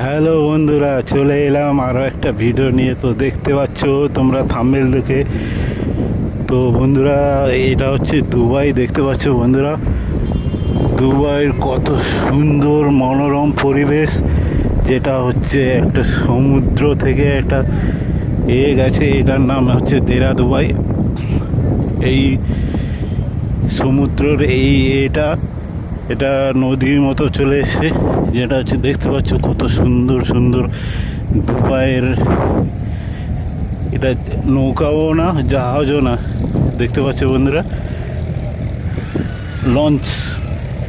Hello বন্ধুরা, চলে এলাম আরও একটা ভিডিও নিয়ে। তো দেখতে পাচ্ছ তোমরা থাম্বনেল দেখে। তো বন্ধুরা, এটা হচ্ছে দুবাই। দেখতে পাচ্ছ বন্ধুরা, দুবাইয়ের কত সুন্দর মনোরম পরিবেশ, যেটা হচ্ছে একটা সমুদ্র থেকে একটা গেছে। এটার নাম হচ্ছে দেরা দুবাই। এই সমুদ্রের এটা এটা নদীর মতো চলে এসছে, যেটা হচ্ছে দেখতে পাচ্ছ কত সুন্দর সুন্দর দুবাইয়ের। এটা নৌকাও না, জাহাজও না, দেখতে পাচ্ছ বন্ধুরা, লঞ্চ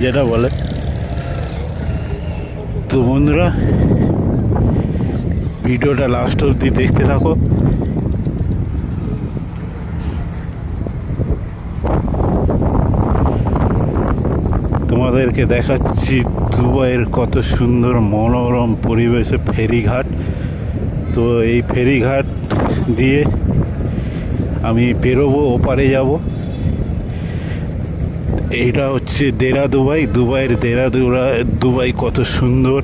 যেটা বলে। তো বন্ধুরা, ভিডিওটা লাস্ট অবধি দেখতে থাকো। তোমাদেরকে দেখাচ্ছি দুবাইয়ের কত সুন্দর মনোরম পরিবেশে ফেরিঘাট। তো এই ফেরিঘাট দিয়ে আমি বেরোবো, ওপারে যাব। এইটা হচ্ছে দেরা দুবাই। দুবাইয়ের দেরা দুবাই কত সুন্দর,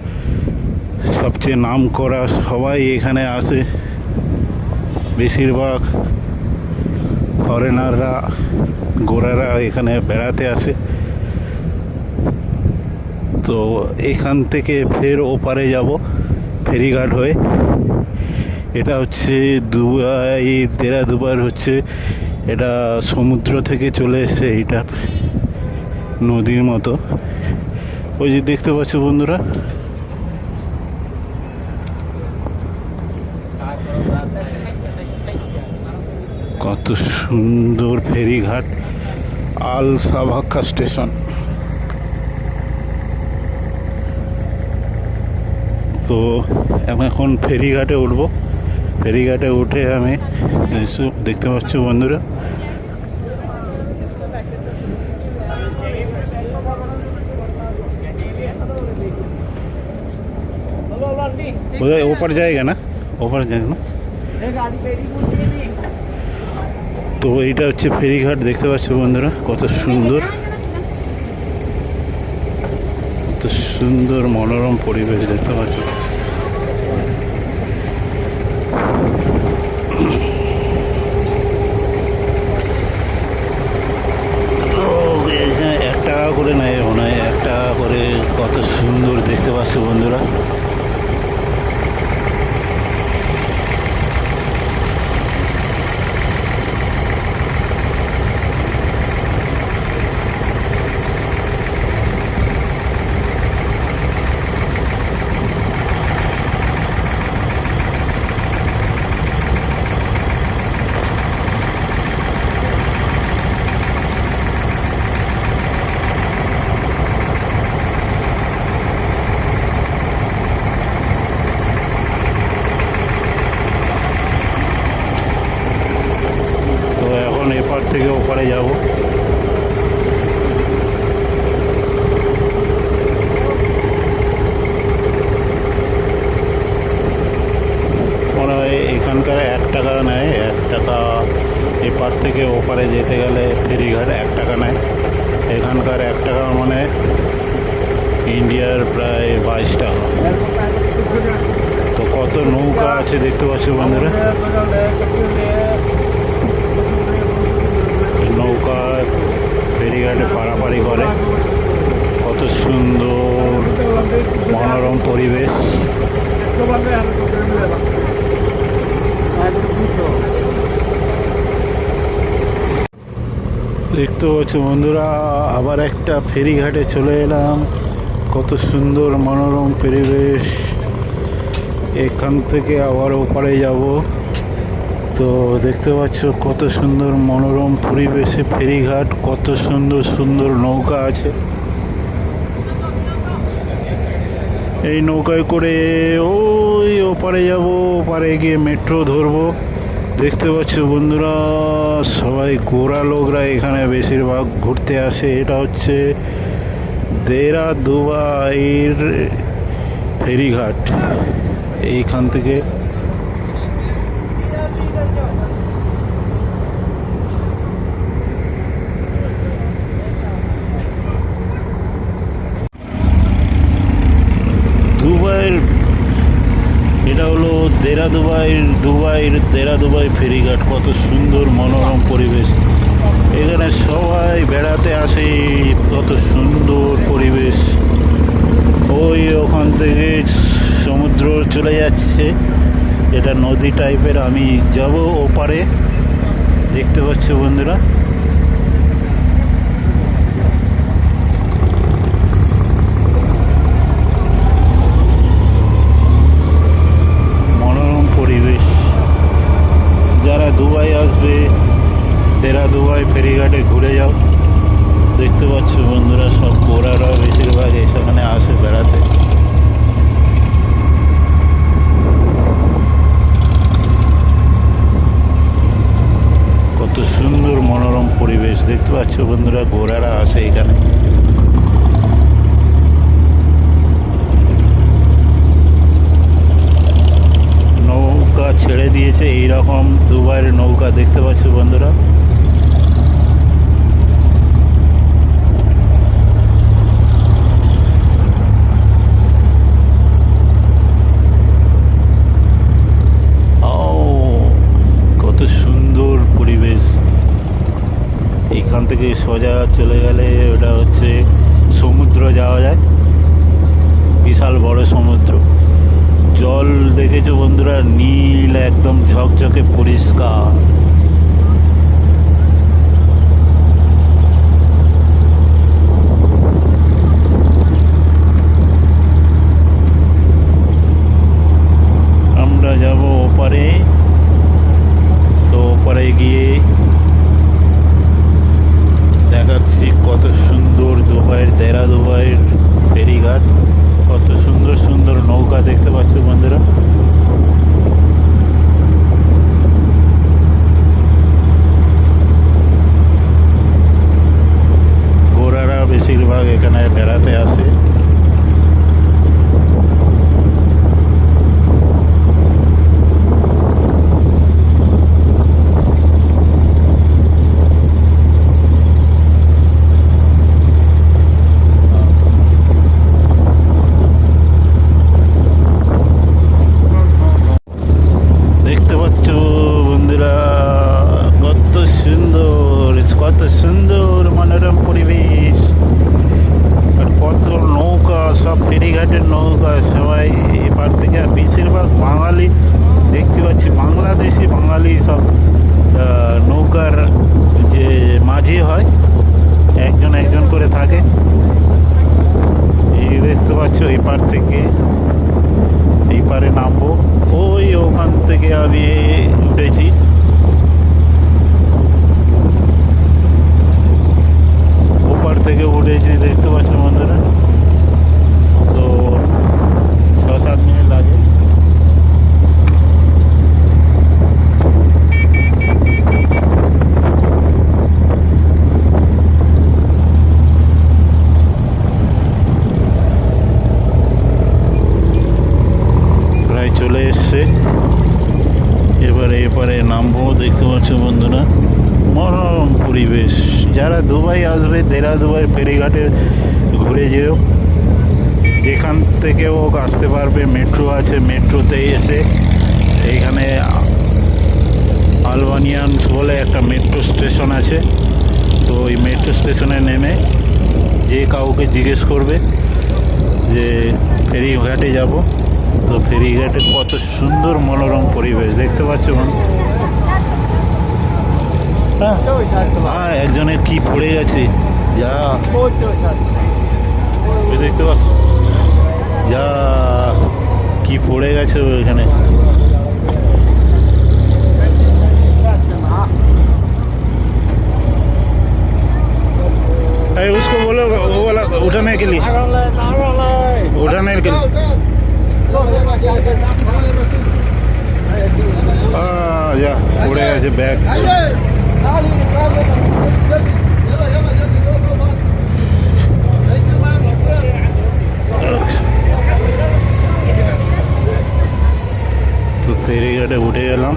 সবচেয়ে নাম করা, সবাই এখানে আসে। বেশিরভাগ ফরেনাররা, গোরারা এখানে বেড়াতে আসে। তো এখান থেকে ফের ওপারে যাব ফেরিঘাট হয়ে। এটা হচ্ছে দুবাই, দেরা দুবাই হচ্ছে, এটা সমুদ্র থেকে চলে এসছে। এইটা নদীর মতো, ওই যে দেখতে পাচ্ছ বন্ধুরা। কত সুন্দর ফেরিঘাট, আল সাভাক্কা স্টেশন। তো আমি এখন ফেরিঘাটে উঠবো। ফেরিঘাটে উঠে আমি দেখতে পাচ্ছ বন্ধুরা, বোধহয় ওপার জায়গা না, ওপার জায়গা না। তো এইটা হচ্ছে ফেরিঘাট, দেখতে পাচ্ছ বন্ধুরা কত সুন্দর, কত সুন্দর মনোরম পরিবেশ দেখতে পাচ্ছ। টাকা করে নেয় মনে হয়, 1 টাকা করে। কত সুন্দর দেখতে পাচ্ছ বন্ধুরা। তো এখন এপার থেকে ওপারে যাব। মনে হয় এখানকার 1 টাকা নেয়, 1 টাকা। এপার থেকে ওপারে যেতে গেলে ফেরিঘাট 1 টাকা নেয়। এখানকার 1 টাকা মানে ইন্ডিয়ার প্রায় 22 টাকা। তো কত নৌকা আছে দেখতে পাচ্ছ বন্ধুরা। নৌকা ফেরিঘাটে পারাপারি করে, কত সুন্দর মনোরম পরিবেশ। দেখতে পাচ্ছ বন্ধুরা, আবার একটা ফেরিঘাটে চলে এলাম। কত সুন্দর মনোরম পরিবেশ। এখান থেকে আবার ওপারে যাব। তো দেখতে পাচ্ছ কত সুন্দর মনোরম পরিবেশে ফেরিঘাট, কত সুন্দর সুন্দর নৌকা আছে। এই নৌকায় করে ওই ওপারে যাব, ওপারে গিয়ে মেট্রো ধরবো। দেখতে পাচ্ছ বন্ধুরা, সবাই গোরা লোকরা এখানে বেশিরভাগ ঘুরতে আসে। এটা হচ্ছে দেরা দুবাইয়ের ফেরিঘাট। এইখান থেকে দুবাইয়ের এটা হলো দুবাইয়ের দুবাই ফেরিঘাট। কত সুন্দর মনোরম পরিবেশ, এখানে সবাই বেড়াতে আসে। কত সুন্দর পরিবেশ। ওই ওখান থেকে সমুদ্র চলে যাচ্ছে, এটা নদী টাইপের। আমি যাব ওপারে, দেখতে পাচ্ছ বন্ধুরা। মনোরম পরিবেশ। যারা দুবাই আসবে দুবাই ফেরিঘাটে ঘুরে যাও। দেখতে পাচ্ছ বন্ধুরা, সব গোরারা বেশিরভাগ সেখানে আসে বেড়াতে। কত সুন্দর মনোরম পরিবেশ, দেখতে পাচ্ছ বন্ধুরা, গোরারা আসে এখানে। নৌকা ছেড়ে দিয়েছে, এইরকম দুবাইয়ের নৌকা দেখতে পাচ্ছ বন্ধুরা। সুন্দর পরিবেশ। এইখান থেকে সোজা চলে গেলে ওটা হচ্ছে সমুদ্র যাওয়া যায়, বিশাল বড় সমুদ্র। জল দেখেছো বন্ধুরা, নীল একদম ঝকঝকে পরিষ্কার। আমরা যাব ওপারে, তো ওপারে গিয়ে দেখাচ্ছি কত সুন্দর দুবাইয়ের ফেরিঘাট। কত সুন্দর সুন্দর নৌকা দেখতে পাচ্ছ বন্ধুরা। গোরারা বেশিরভাগ এখানে বেড়াতে আসে। কত সুন্দর মনোরম পরিবেশ, আর কত নৌকা, সব ফেরিঘাটের নৌকা, সবাই এপার থেকে। আর বেশিরভাগ বাঙালি দেখতে পাচ্ছি, বাংলাদেশি বাঙালি সব নৌকার যে মাঝি হয়, একজন একজন করে থাকে। এই দেখতে পাচ্ছ এপার থেকে এই পারে নামবো। ওখান থেকে আমি উঠেছি, থেকে উঠেছি, দেখতে পাচ্ছ বন্ধুরা। তো 6-7 মিনিট লাগে। প্রায় চলে এসছে, এবারে নামবো। দেখতে পাচ্ছ বন্ধুরা, মনোরম পরিবেশ। যারা দুবাই আসবে দুবাই ফেরিঘাটে ঘুরে যেও, যেখান থেকে ও আসতে পারবে। মেট্রো আছে, মেট্রোতে এসে এইখানে আলবানিয়ানস বলে একটা মেট্রো স্টেশন আছে। তো ওই মেট্রো স্টেশনে নেমে যে কাউকে জিজ্ঞেস করবে যে ফেরিঘাটে যাব, তো ফেরিঘাটে কত সুন্দর মনোরম পরিবেশ দেখতে পাচ্ছ। হ্যাঁ, একজনের কি পড়ে গেছে, যা দেখতে পাচ্ছ, যা কি পড়ে গেছে ওইখানে। उसको बोलो वो वाला उठाने के लिए যা পড়ে গেছে ব্যাগ। তো ফেরিঘাটে উঠে গেলাম।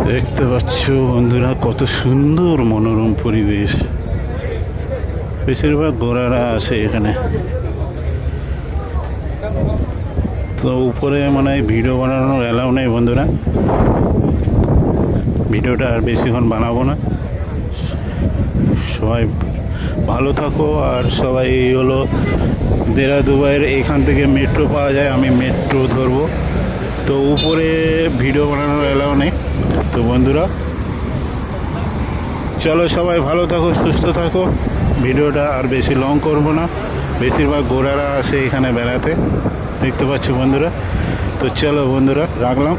দেখতে পাচ্ছ বন্ধুরা, কত সুন্দর মনোরম পরিবেশ। বেশিরভাগ ঘোড়ারা আসে এখানে। তো উপরে মানে ভিডিও বানানোর অ্যালাউ নেই বন্ধুরা, ভিডিওটা আর বেশিক্ষণ বানাবো না। সবাই ভালো থাকো। আর সবাই এই হলো দেরা দুবাইয়ের, এখান থেকে মেট্রো পাওয়া যায়, আমি মেট্রো ধরবো। তো উপরে ভিডিও বানানোর অ্যালাউ নেই। তো বন্ধুরা চলো, সবাই ভালো থাকো, সুস্থ থাকো। ভিডিওটা আর বেশি লং করব না, বেশিরভাগ ঘোড়ারা আসে এখানে বেড়াতে, দেখতে পাচ্ছ বন্ধুরা। তো চলো বন্ধুরা, রাখলাম।